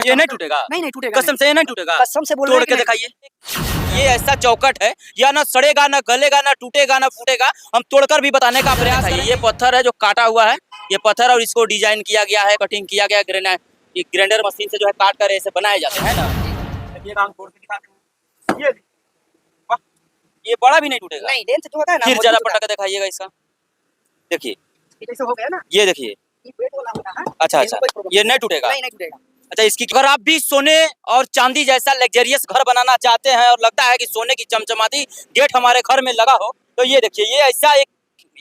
ये नहीं टूटेगा? नहीं नहीं टूटेगा। कसम से ये नहीं टूटेगा? कसम से बोल रहे तोड़ हैं के कि नहीं। दिखाइए। ये ऐसा चौखट है, या ना सड़ेगा, ना गलेगा, ना टूटेगा, ना फूटेगा। हम तोड़कर भी बताने का प्रयास करेंगे। ये पत्थर है जो काटा हुआ है, ये पत्थर, और इसको डिजाइन किया गया है, कटिंग किया गया ग्रेनाइट, ये ग्राइंडर मशीन से जो है काट कर ऐसे बनाए जाते हैं ना। देखिए हम तोड़ के दिखाते हैं। ये बड़ा भी नहीं टूटेगा। नहीं लेंथ जो होता है ना, फिर जरा पटक के दिखाइएगा इसका। देखिए जैसे हो गया ना, ये देखिए। ये वेट वाला होता है। अच्छा अच्छा, ये नहीं टूटेगा? नहीं नहीं टूटेगा। अच्छा, इसकी अगर आप भी सोने और चांदी जैसा लग्जरियस घर बनाना चाहते हैं और लगता है कि सोने की चमचमाती गेट हमारे घर में लगा हो, तो ये देखिए,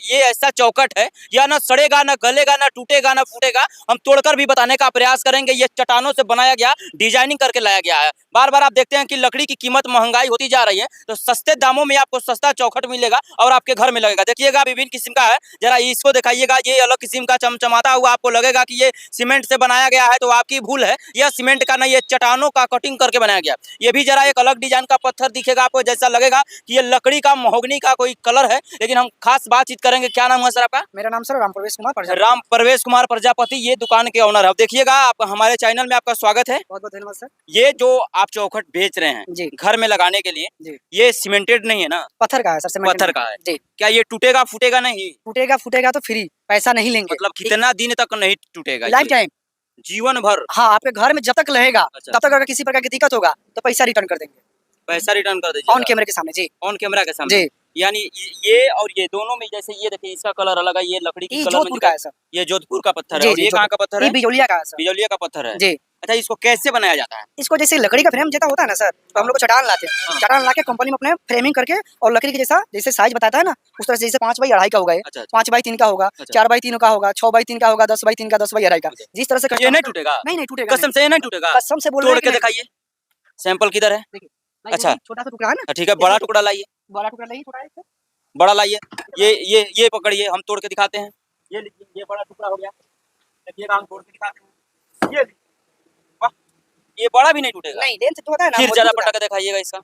ये ऐसा चौखट है, या ना सड़ेगा, ना गलेगा, ना टूटेगा, ना फूटेगा। हम तोड़कर भी बताने का प्रयास करेंगे। ये चट्टानों से बनाया गया, डिजाइनिंग करके लाया गया है। बार बार आप देखते हैं कि लकड़ी की कीमत महंगाई होती जा रही है, तो सस्ते दामों में आपको सस्ता चौखट मिलेगा और आपके घर में लगेगा। देखिएगा विभिन्न किस्म का है, जरा इसको दिखाइएगा। ये अलग किस्म का चमचमाता हुआ आपको लगेगा कि ये सीमेंट से बनाया गया है, तो आपकी भूल है। यह सीमेंट का नहीं, ये चट्टानों का कटिंग करके बनाया गया। ये भी जरा एक अलग डिजाइन का पत्थर दिखेगा आपको, जैसा लगेगा कि ये लकड़ी का, महोगनी का कोई कलर है। लेकिन हम खास बातचीत करेंगे। क्या नाम है सर आपका? मेरा नाम सर राम प्रवेश कुमार प्रजापति। राम प्रवेश कुमार प्रजापति, ये दुकान के ऑनर है। अब देखिएगा, आप हमारे चैनल में आपका स्वागत है। बहुत बहुत धन्यवाद सर। ये जो आप चौखट बेच रहे हैं जी। घर में लगाने के लिए जी। ये सीमेंटेड नहीं है ना? पत्थर का है सर, सीमेंट पत्थर का है जी। क्या ये टूटेगा फूटेगा नहीं? टूटेगा फूटेगा तो फ्री, पैसा नहीं लेंगे। मतलब कितना दिन तक नहीं टूटेगा? लाइफ टाइम, जीवन भर? हाँ आपके घर में जब तक रहेगा अच्छा। तब तक अगर किसी प्रकार की दिक्कत होगा तो पैसा रिटर्न कर देंगे पैसा रिटर्न कर दीजिए ऑन कैमरे के सामने। जी ऑन कैमरा के सामने। जी। यानी ये और ये दोनों में, जैसे ये देखिए इसका कलर अलग है, ये लकड़ी की ये कलर में जोधपुर का है सर। ये जोधपुर का पत्थर है। जी और जी, ये कहाँ का पत्थर है? ये बिजौलिया का है सर। बिजौलिया का पत्थर है। जी। अच्छा, इसको कैसे बनाया जाता है? इसको जैसे लकड़ी का फ्रेम जैसा होता है ना सर, तो हम लोग चटान लाते हैं। हाँ। चटान ला के कंपनी में अपने फ्रेमिंग करके, और लकड़ी के जैसा जैसे साइज बताता है ना, उस तरह से, जैसे 5x2.5 का होगा, अच्छा, 5x3 का होगा, अच्छा। 4x3 का होगा, 6x3 का होगा, 10x3 का, 10x2.5 का। जिस तरह से ये नहीं टूटेगा? नहीं नहीं टूटेगा। कसम से ये नहीं टूटेगा? कसम से बोल रहे तोड़ हैं कि के नहीं। दिखाइए। सैंपल किधर है? अच्छा। छोटा सा टुकड़ा है ना, ठीक है, बड़ा टुकड़ा लाइए। बड़ा टुकड़ा नहीं, छोटा है। बड़ा लाइए। ये पकड़िए, हम तोड़ के दिखाते हैं। ये लीजिए, ये बड़ा टुकड़ा हो गया। देखिएगा, हम तोड़ के दिखाते हैं। ये वाह, ये बड़ा भी नहीं टूटेगा। नहीं लेंथ जो होता है ना, फिर जरा पटक के दिखाइएगा इसका।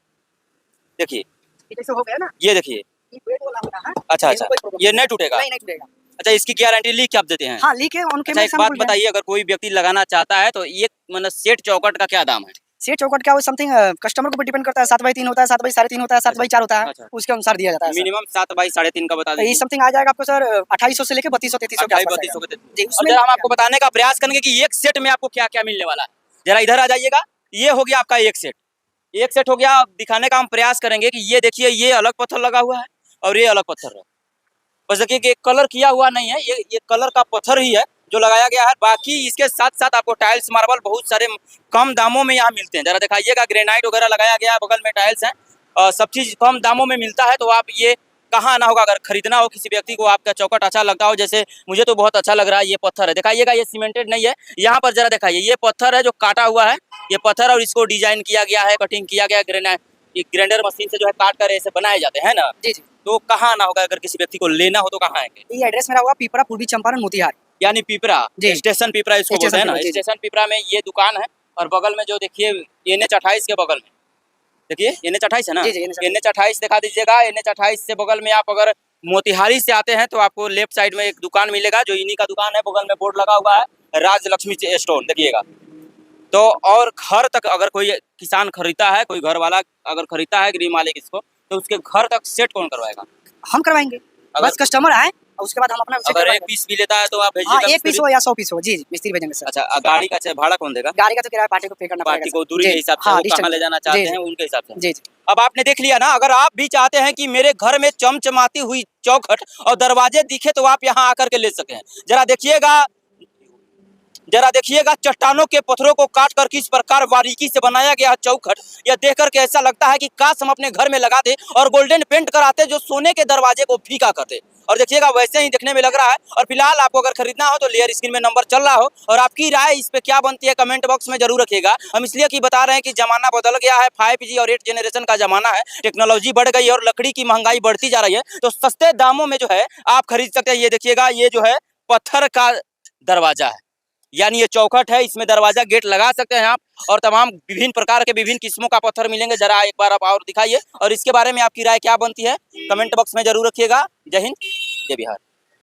देखिए जैसे हो गया ना, ये देखिए। ये वेट वाला होता है। अच्छा अच्छा, ये नहीं टूटेगा? नहीं नहीं टूटेगा। अच्छा, इसकी गारंटी लिख के आप देते हैं? हाँ लिख है ऑन अच्छा, कैमरे एक बात बताइए, अगर कोई व्यक्ति लगाना चाहता है तो ये मतलब सेट चौखट का क्या दाम है? सेट चौखट क्या, वो समथिंग कस्टमर के ऊपर डिपेंड करता है। 7x3 होता है, 7x3.5 होता है, 7x4 होता है, अच्छा। उसके अनुसार दिया जाता है। मिनिमम 7x3.5 का बता ये दीजिए। समथिंग आ जाएगा आपको सर 2800 से लेकर 3200-3300 के आसपास आएगा। जी, उसमें हम आपको बताने का प्रयास करेंगे कि एक सेट में आपको क्या क्या मिलने वाला है। जरा इधर आ जाइएगा। ये हो गया आपका एक सेट। एक सेट हो गया। दिखाने का हम प्रयास करेंगे कि ये देखिए, ये अलग पत्थर लगा हुआ है और ये अलग पत्थर है। बस देखिए कि कलर किया हुआ नहीं है, ये कलर का पत्थर ही है जो लगाया गया है। बाकी इसके साथ साथ आपको टाइल्स, मार्बल बहुत सारे कम दामों में यहाँ मिलते हैं। जरा दिखाइएगा, ग्रेनाइट वगैरह लगाया गया है, बगल में टाइल्स हैं, सब चीज़ कम दामों में मिलता है। तो आप ये कहाँ आना होगा अगर खरीदना हो किसी व्यक्ति को, आपका चौखट अच्छा लगता हो। जैसे मुझे तो बहुत अच्छा लग रहा है। ये पत्थर है, दिखाइएगा, ये सीमेंटेड नहीं है। यहाँ पर जरा दिखाइए, ये पत्थर है जो काटा हुआ है, ये पत्थर, और इसको डिजाइन किया गया है, कटिंग किया गया ग्रेनाइट, ये ग्राइंडर मशीन से जो है काट कर ऐसे बनाए जाते हैं ना। जी जी। तो कहाँ आना होगा अगर किसी व्यक्ति को लेना हो तो कहाँ आएंगे? ये एड्रेस मेरा हुआ पिपरा, पूर्वी चंपारण, मोतिहारी। यानी पिपरा, स्टेशन पिपरा इसको बोलते हैं ना। स्टेशन पिपरा में ये दुकान है, और बगल में जो देखिए NH28 के बगल में, देखिए NH28 है ना, NH28 दिखा दीजिएगा। NH28 से बगल में आप अगर मोतिहारी से आते हैं तो आपको लेफ्ट साइड में एक दुकान मिलेगा, जो इन्हीं का दुकान है। बगल में बोर्ड लगा हुआ है राजलक्ष्मी स्टोर, देखिएगा। तो और घर तक अगर कोई किसान खरीदता है, कोई घर वाला अगर खरीदता है, गृह मालिक इसको, तो उसके घर तक सेट कौन करवाएगा? हम करवाएंगे। बस कस्टमर आए और उसके बाद हम अपना अगर एक पीस भी लेता है तो आप भेजिएगा? हाँ, एक पीस हो या 100 पीस हो, जी मिस्त्री भेजेंगे सर। अच्छा, गाड़ी का भाड़ा कौन देगा? गाड़ी का तो किराया पार्टी को पे करना पड़ेगा। पार्टी को दूरी के हिसाब से, वो कहाँ ले जाना चाहते हैं उनके हिसाब से। जी। अब आपने देख लिया ना, अगर आप भी चाहते हैं कि मेरे घर में चमचमाती हुई चौखट और दरवाजे दिखे तो आप यहाँ आकर के ले सकें। जरा देखिएगा चट्टानों के पत्थरों को काट कर किस प्रकार बारीकी से बनाया गया है चौखट। यह देख करके ऐसा लगता है कि काश हम अपने घर में लगा दे और गोल्डन पेंट कराते, जो सोने के दरवाजे को फीका करते। और देखिएगा वैसे ही दिखने में लग रहा है। और फिलहाल आपको अगर खरीदना हो तो लेयर स्क्रीन में नंबर चल रहा हो, और आपकी राय इस पे क्या बनती है कमेंट बॉक्स में जरूर रखिएगा। हम इसलिए कि बता रहे हैं कि जमाना बदल गया है, 5G और 8 जनरेशन का जमाना है, टेक्नोलॉजी बढ़ गई है और लकड़ी की महंगाई बढ़ती जा रही है। तो सस्ते दामों में जो है आप खरीद सकते हैं। ये देखिएगा, ये जो है पत्थर का दरवाजा है, यानी ये चौखट है, इसमें दरवाजा गेट लगा सकते हैं आप। और तमाम विभिन्न प्रकार के विभिन्न किस्मों का पत्थर मिलेंगे। जरा एक बार आप और दिखाइए, और इसके बारे में आपकी राय क्या बनती है कमेंट बॉक्स में जरूर रखिएगा। जय हिंद, जय बिहार।